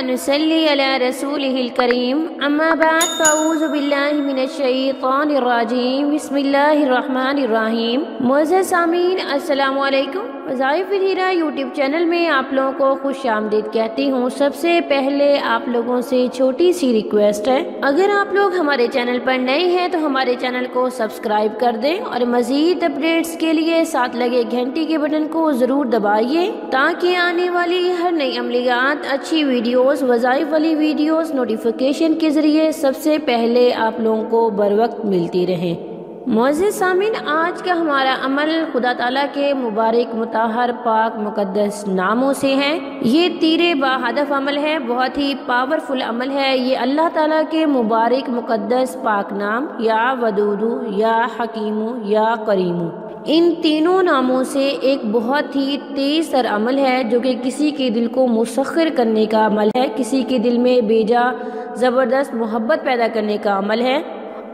नुसल्ली अला रसूलिहिल करीम अम्मा बाद फ़अऊज़ु बिल्लाहि मिनश्शैतानिर्रजीम बिस्मिल्लाहिर्रहमानिर्रहीम। मुअज़्ज़ज़ सामीन अस्सलामु अलैकुम। वज़ाइफ़ विद हीरा यूट्यूब चैनल में आप लोगों को खुश आमदीद कहती हूँ। सबसे पहले आप लोगों से छोटी सी रिक्वेस्ट है, अगर आप लोग हमारे चैनल पर नए हैं तो हमारे चैनल को सब्सक्राइब कर दें और मज़ीद अपडेट्स के लिए साथ लगे घंटी के बटन को ज़रूर दबाइए ताकि आने वाली हर नई अमलियात, अच्छी वीडियोस, वज़ाइफ वाली वीडियोस नोटिफिकेशन के ज़रिए सबसे पहले आप लोगों को बर वक्त मिलती रहें। मुअज़्ज़ज़ सामीन, आज का हमारा अमल खुदा ताला के मुबारक, मुताहर, पाक, मुक़द्दस नामों से है। ये तीरे बाहदफ अमल है, बहुत ही पावरफुल अमल है। ये अल्लाह ताला के मुबारक, मुक़द्दस, पाक नाम या वदूदु, या हकीमु, या करीमु, इन तीनों नामों से एक बहुत ही तेज तर अमल है जो कि किसी के दिल को मुसख्खर करने का अमल है, किसी के दिल में बेजा ज़बरदस्त मोहब्बत पैदा करने का अमल है।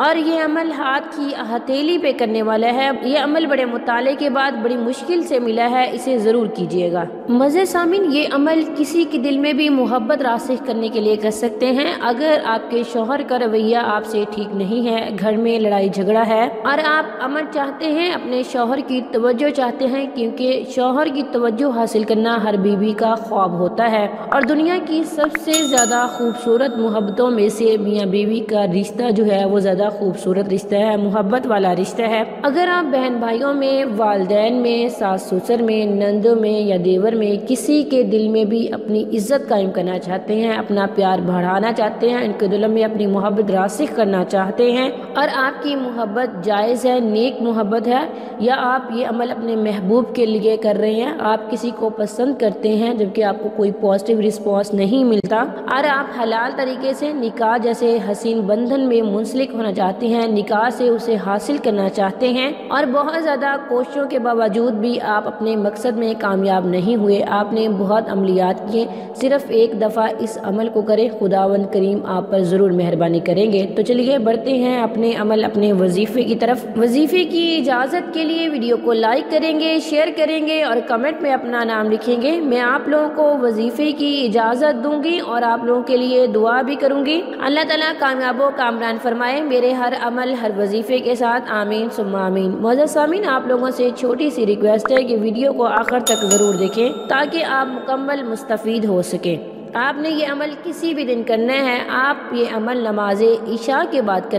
और ये अमल हाथ की हथेली पे करने वाला है। ये अमल बड़े मुताले के बाद बड़ी मुश्किल से मिला है, इसे ज़रूर कीजिएगा। मज़े सामीन, ये अमल किसी के दिल में भी मोहब्बत रासिख करने के लिए कर सकते हैं। अगर आपके शौहर का रवैया आपसे ठीक नहीं है, घर में लड़ाई झगड़ा है और आप अमल चाहते हैं, अपने शौहर की तवज्जो चाहते हैं, क्योंकि शौहर की तवज्जो हासिल करना हर बीवी का ख्वाब होता है और दुनिया की सबसे ज़्यादा खूबसूरत मोहब्बतों में से मियाँ बीवी का रिश्ता जो है वो ज़्यादा खूबसूरत रिश्ता है, मोहब्बत वाला रिश्ता है। अगर आप बहन भाइयों में, वालिदैन में, सास ससुर में, नंदों में या देवर में किसी के दिल में भी अपनी इज्जत कायम करना चाहते हैं, अपना प्यार बढ़ाना चाहते हैं, इनके दिलों में अपनी मोहब्बत रासिख करना चाहते हैं और आपकी मोहब्बत जायज़ है, नेक मोहब्बत है, या आप ये अमल अपने महबूब के लिए कर रहे हैं, आप किसी को पसंद करते हैं जबकि आपको कोई पॉजिटिव रिस्पॉन्स नहीं मिलता और आप हलाल तरीके से निकाह जैसे हसीन बंधन में मुंसलिक होना चाहते हैं, निकाह से उसे हासिल करना चाहते हैं और बहुत ज़्यादा कोशिशों के बावजूद भी आप अपने मकसद में कामयाब नहीं हुए, आपने बहुत अमलियात किए, सिर्फ एक दफ़ा इस अमल को करें, खुदावंद करीम आप पर ज़रूर मेहरबानी करेंगे। तो चलिए बढ़ते हैं अपने अमल, अपने वजीफ़े की तरफ। वजीफ़े की इजाज़त के लिए वीडियो को लाइक करेंगे, शेयर करेंगे और कमेंट में अपना नाम लिखेंगे। मैं आप लोगों को वजीफ़े की इजाज़त दूंगी और आप लोगों के लिए दुआ भी करूंगी। अल्लाह ताला कामयाबो कामरान फरमाए मेरे हर अमल, हर वजीफे के साथ। आमीन सुम्मा आमीन। मुअज़्ज़ज़ सामीन, आप लोगों से छोटी सी रिक्वेस्ट है कि वीडियो को आखिर तक ज़रूर देखें ताकि आप मुकम्मल मुस्तफ़ीद हो सके। आपने ये अमल किसी भी दिन करना है। आप ये अमल नमाज इशा के बाद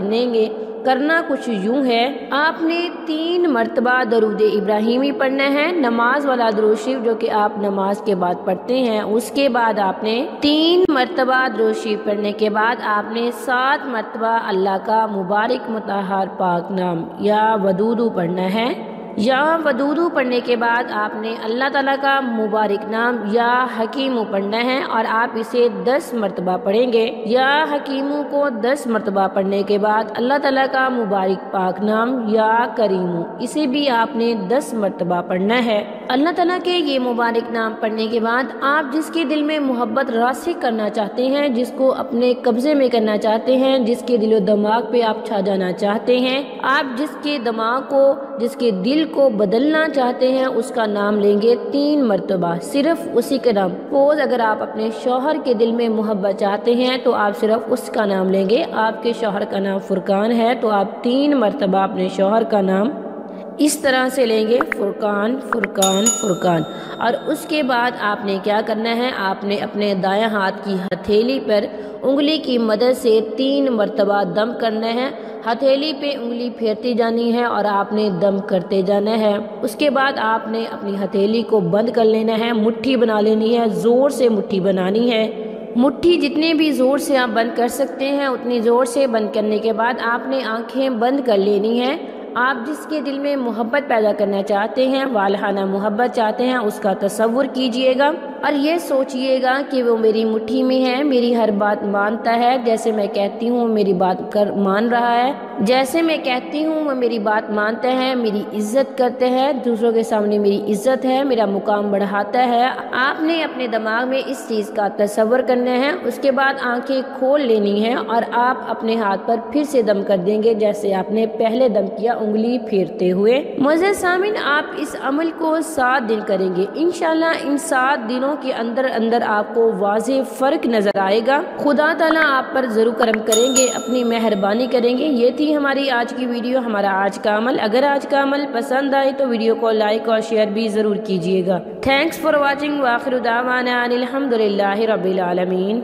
करना कुछ यूं है, आपने 3 मरतबा दरूद इब्राहिमी पढ़ना है, नमाज वाला दरूद शरीफ जो कि आप नमाज के बाद पढ़ते हैं। उसके बाद आपने 3 मरतबा दरूद शरीफ पढ़ने के बाद आपने 7 मरतबा अल्लाह का मुबारक, मुताहर, पाक नाम या वदूदु पढ़ना है। या वदूदु पढ़ने के बाद आपने अल्लाह ताला का मुबारक नाम या हकीमु पढ़ना है और आप इसे 10 मरतबा पढ़ेंगे। या हकीमु को 10 मरतबा पढ़ने के बाद अल्लाह ताला का मुबारक पाक नाम या करीमु, इसे भी आपने 10 मरतबा पढ़ना है। अल्लाह ताला के ये मुबारक नाम पढ़ने के बाद आप जिसके दिल में मोहब्बत रासिख करना चाहते हैं, जिसको अपने कब्जे में करना चाहते हैं, जिसके दिलो दिमाग पे आप छा जाना चाहते हैं, आप जिसके दिमाग को, जिसके दिल को बदलना चाहते हैं, उसका नाम लेंगे 3 मरतबा, सिर्फ उसी का नाम। पोज अगर आप अपने शौहर के दिल में मोहब्बत चाहते हैं तो आप सिर्फ उसका नाम लेंगे। आपके शौहर का नाम फुरकान है तो आप 3 मरतबा अपने शौहर का नाम इस तरह से लेंगे, फुरकान फुरकान फुरकान। और उसके बाद आपने क्या करना है, आपने अपने दायां हाथ की हथेली पर उंगली की मदद से 3 मरतबा दम करना है। हथेली पे उंगली फेरती जानी है और आपने दम करते जाना है। उसके बाद आपने अपनी हथेली को बंद कर लेना है, मुट्ठी बना लेनी है, ज़ोर से मुट्ठी बनानी है। मुट्ठी जितने भी ज़ोर से आप बंद कर सकते हैं उतनी ज़ोर से बंद करने के बाद आपने आंखें बंद कर लेनी है। आप जिसके दिल में मोहब्बत पैदा करना चाहते हैं, वालहाना मोहब्बत चाहते हैं, उसका तसव्वुर कीजिएगा और ये सोचिएगा कि वो मेरी मुट्ठी में है, मेरी हर बात मानता है, जैसे मैं कहती हूँ मेरी बात मान रहा है, जैसे मैं कहती हूँ वो मेरी बात मानता है, मेरी इज्जत करते हैं, दूसरों के सामने मेरी इज्जत है, मेरा मुकाम बढ़ाता है। आपने अपने दिमाग में इस चीज़ का तसव्वुर करना है। उसके बाद आंखें खोल लेनी है और आप अपने हाथ पर फिर से दम कर देंगे जैसे आपने पहले दम किया, उंगली फेरते हुए। मुअज़्ज़ज़ सामीन, आप इस अमल को 7 दिन करेंगे। इंशाल्लाह इन 7 दिनों دانوں کے اندر آپ کو واضح فرق نظر آئے گا۔ خدا تعالیٰ آپ پر ضرور کرم کریں گے، اپنی مہربانی کریں گے۔ یہ تھی ہماری آج کی ویڈیو، ہمارا آج کا عمل۔ اگر آج کا عمل پسند آئے تو ویڈیو کو لائک اور شیئر بھی ضرور کیجیے گا۔ تھینکس فار واچنگ، وآخر دعوانا ان الحمد للہ رب العالمین۔